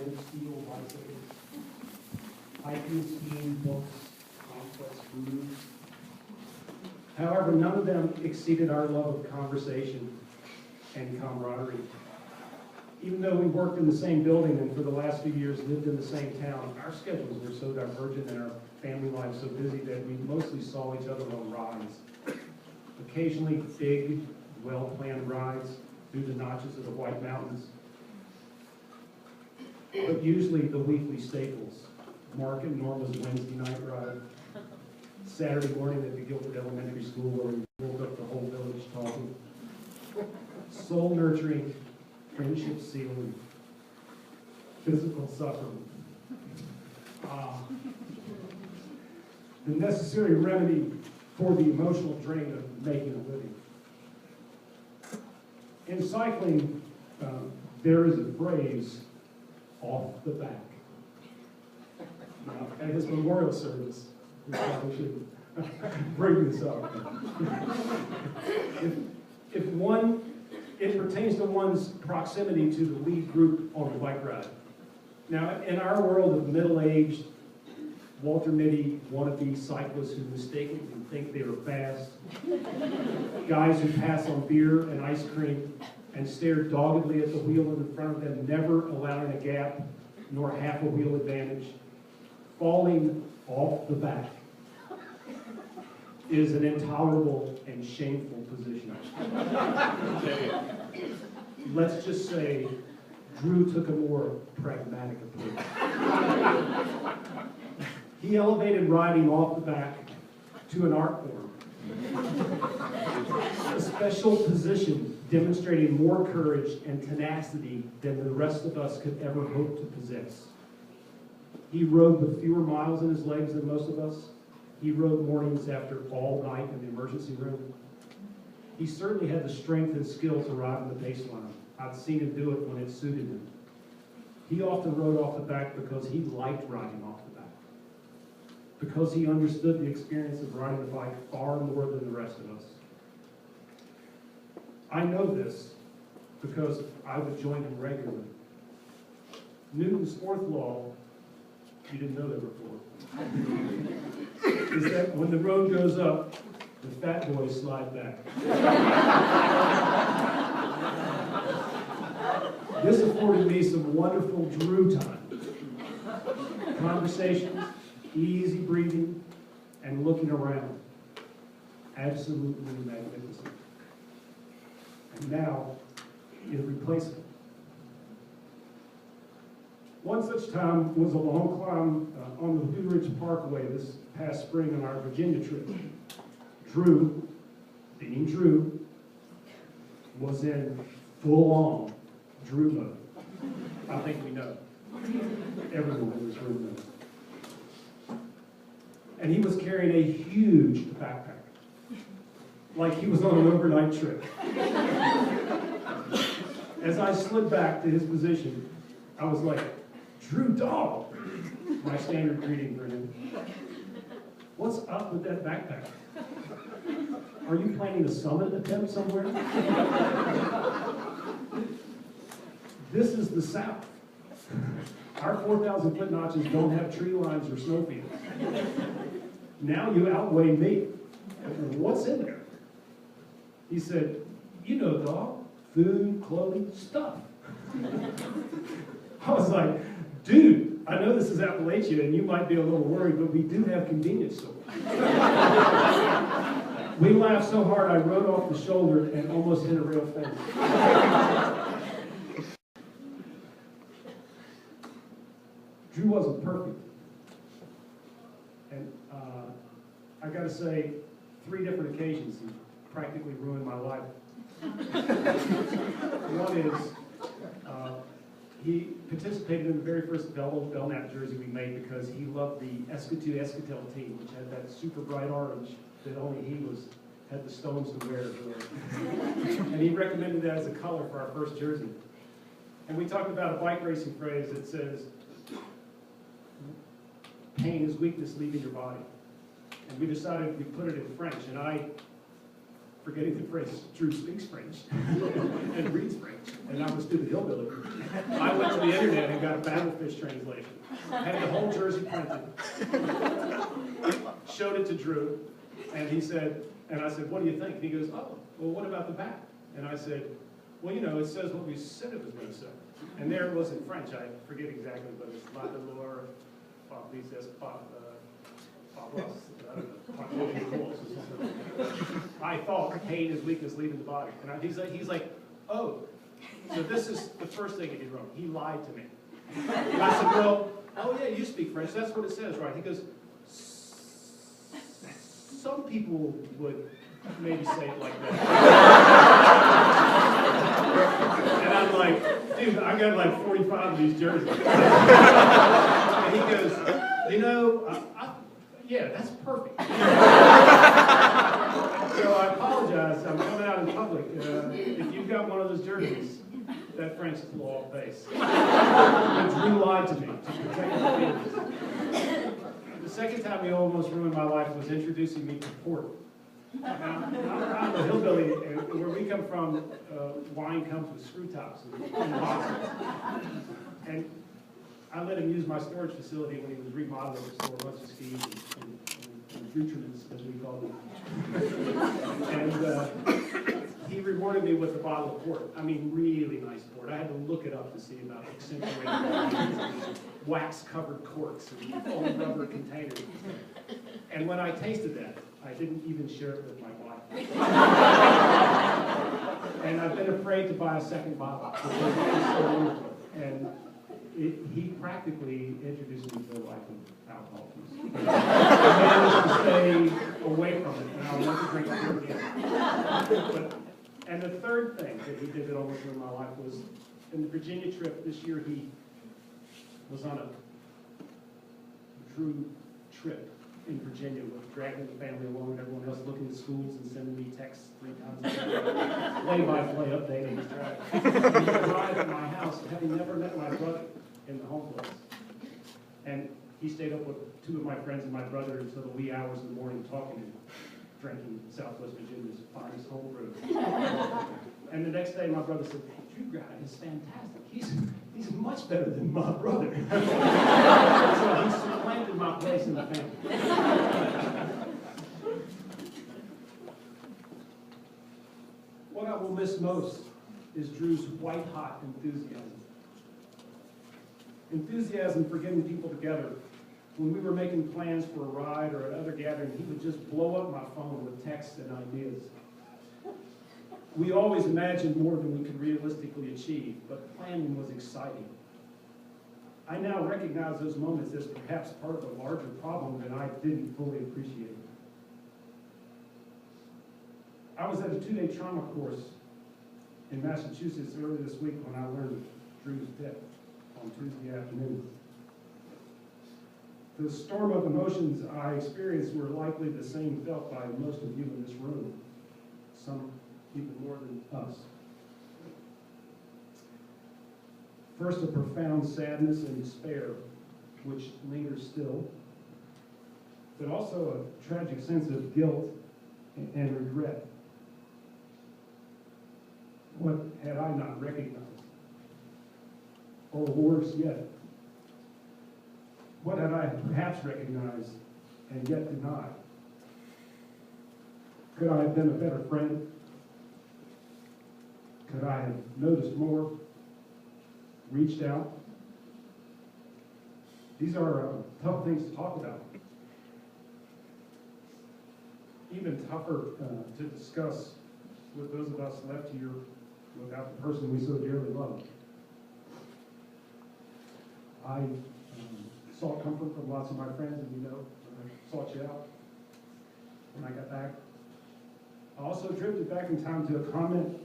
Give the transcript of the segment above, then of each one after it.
live steel bicycles, hiking, skiing, books, complex food. However, none of them exceeded our love of conversation and camaraderie. Even though we worked in the same building and for the last few years lived in the same town, our schedules were so divergent and our family lives so busy that we mostly saw each other on rides. Occasionally big, well-planned rides through the notches of the White Mountains, but usually the weekly staples. Mark and Norma's Wednesday night ride, Saturday morning at the Guilford Elementary School where we woke up the whole village talking, soul nurturing, friendship sealing, physical suffering. The necessary remedy for the emotional drain of making a living. In cycling, there is a phrase, off the back. Now, at his memorial service, we probably should bring this up. It pertains to one's proximity to the lead group on the bike ride. Now, in our world of middle-aged, Walter Mitty wannabe cyclists who mistakenly think they are fast, guys who pass on beer and ice cream and stare doggedly at the wheel in front of them, never allowing a gap nor half a wheel advantage, falling off the back is an intolerable and shameful position. Let's just say Drew took a more pragmatic approach. He elevated riding off the back to an art form, a special position demonstrating more courage and tenacity than the rest of us could ever hope to possess. He rode with fewer miles in his legs than most of us. He rode mornings after all night in the emergency room. He certainly had the strength and skill to ride on the baseline. I've seen him do it when it suited him. He often rode off the back because he liked riding off the back, because he understood the experience of riding the bike far more than the rest of us. I know this because I would join him regularly. Newton's fourth law, you didn't know that before, is that when the road goes up, the fat boys slide back. This afforded me some wonderful Drew time. Conversations, easy breathing, and looking around. Absolutely magnificent. And now, irreplaceable. One such time was a long climb on the Blue Ridge Parkway this past spring on our Virginia trip. Drew, being Drew, was in full-on Drew mode. I think we know. Everyone in this room knows. And he was carrying a huge backpack, like he was on an overnight trip. As I slid back to his position, I was like, "Drew, dog," my standard greeting for him. "What's up with that backpack? Are you planning a summit attempt somewhere?" This is the South. Our 4,000-foot notches don't have tree lines or snowfields. Now you outweigh me. What's in there? He said, "You know, dog, food, clothing, stuff." I was like, "Dude, I know this is Appalachia and you might be a little worried, but we do have convenience stores." We laughed so hard I rode off the shoulder and almost hit a rail fence. Drew wasn't perfect. And I gotta say, 3 different occasions he practically ruined my life. One is, he participated in the very first Belknap jersey we made because he loved the Escatel team, which had that super bright orange that only he had the stones to wear. And he recommended that as a color for our first jersey. And we talked about a bike racing phrase that says, "Pain is weakness leaving your body." And we decided we put it in French, and forgetting the phrase, Drew speaks French and reads French. and I'm a stupid hillbilly. I went to the internet and got a Battlefish translation. Had the whole jersey printed. Showed it to Drew, and he said, and I said, what do you think? And he goes, oh, well, what about the back? And I said, well, you know, it says what we said it was going to say. And there it was in French. I forget exactly, but it's La Dolor, I thought Kane is weakness leaving the body. And he's like, oh, so this is the first thing he did wrong. He lied to me. And I said, well, oh yeah, you speak French. That's what it says, right? He goes, some people would maybe say it like that. And I'm like, dude, I got like 45 of these jerseys. And he goes, you know, yeah, that's perfect. So I apologize. I'm coming out in public. If you've got one of those jerseys, that French is a little off base. But Drew lied to me to protect my feelings. The second time he almost ruined my life was introducing me to port. Now, I'm a hillbilly, and where we come from, wine comes with screw tops and boxes. And I let him use my storage facility when he was remodeling to store a bunch of skis and nutrients, as we call them. And he rewarded me with a bottle of port. I mean, really nice port. I had to look it up to see about accentuated wax-covered corks and old rubber containers. And when I tasted that, I didn't even share it with my wife. And I've been afraid to buy a second bottle because it's so wonderful. And he practically introduced me to the life of alcohol. I managed to stay away from it, and I'll never drink it again. And the third thing that he did that almost ruined my life was in the Virginia trip this year. He was on a true trip in Virginia with dragging the family along and everyone else, looking at schools and sending me texts 3 times a day, play-by-play updating his drive. He arrived at my house having never met my brother in the home place. And he stayed up with 2 of my friends and my brother until the wee hours of the morning talking and drinking Southwest Virginia's finest home brew. And the next day my brother said, "Drew guy is fantastic. He's much better than my brother." So he supplanted my place in the family. What I will miss most is Drew's white-hot enthusiasm. Enthusiasm for getting people together. When we were making plans for a ride or another gathering, he would just blow up my phone with texts and ideas. We always imagined more than we could realistically achieve, but planning was exciting. I now recognize those moments as perhaps part of a larger problem that I didn't fully appreciate. I was at a 2-day trauma course in Massachusetts earlier this week when I learned Drew's death on Tuesday afternoon. The storm of emotions I experienced were likely the same felt by most of you in this room, some even more than us. First, a profound sadness and despair, which lingers still, but also a tragic sense of guilt and regret. What had I not recognized? Or worse yet, what had I perhaps recognized and yet denied? Could I have been a better friend? Could I have noticed more? Reached out? These are tough things to talk about. Even tougher to discuss with those of us left here without the person we so dearly love. I sought comfort from lots of my friends, and you know, I sought you out when I got back. I also drifted back in time to a comment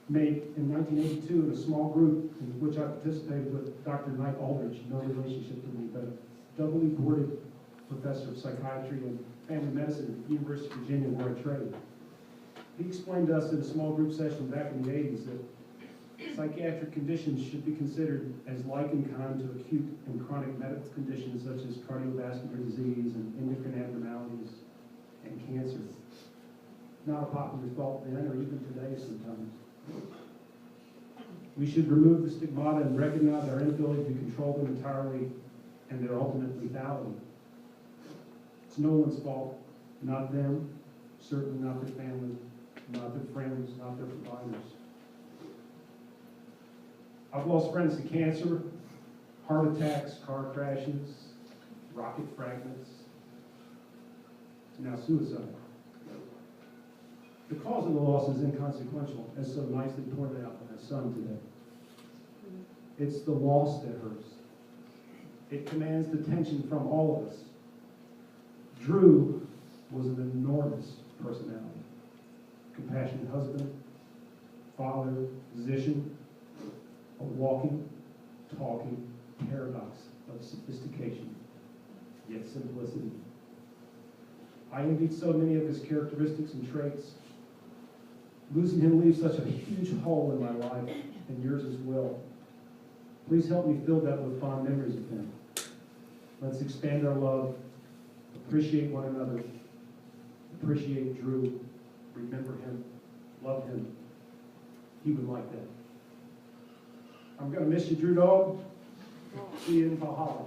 made in 1982 in a small group in which I participated with Dr. Knight Aldridge, no relationship to me, but a doubly boarded professor of psychiatry and family medicine at the University of Virginia, where I trained. He explained to us in a small group session back in the 80s that psychiatric conditions should be considered as like in kind to acute and chronic medical conditions such as cardiovascular disease and endocrine abnormalities and cancer. Not a popular thought then or even today sometimes. We should remove the stigmata and recognize our inability to control them entirely and their ultimate lethality. It's no one's fault, not them, certainly not their family, not their friends, not their providers. I've lost friends to cancer, heart attacks, car crashes, rocket fragments, now suicide. The cause of the loss is inconsequential, as so nicely pointed out by my son today. It's the loss that hurts. It commands attention from all of us. Drew was an enormous personality. Compassionate husband, father, musician, a walking, talking paradox of sophistication, yet simplicity. I envied so many of his characteristics and traits. Losing him leaves such a huge hole in my life, and yours as well. Please help me fill that with fond memories of him. Let's expand our love, appreciate one another, appreciate Drew, remember him, love him. He would like that. I'm going to miss you, Drew Dog. See you in Valhalla.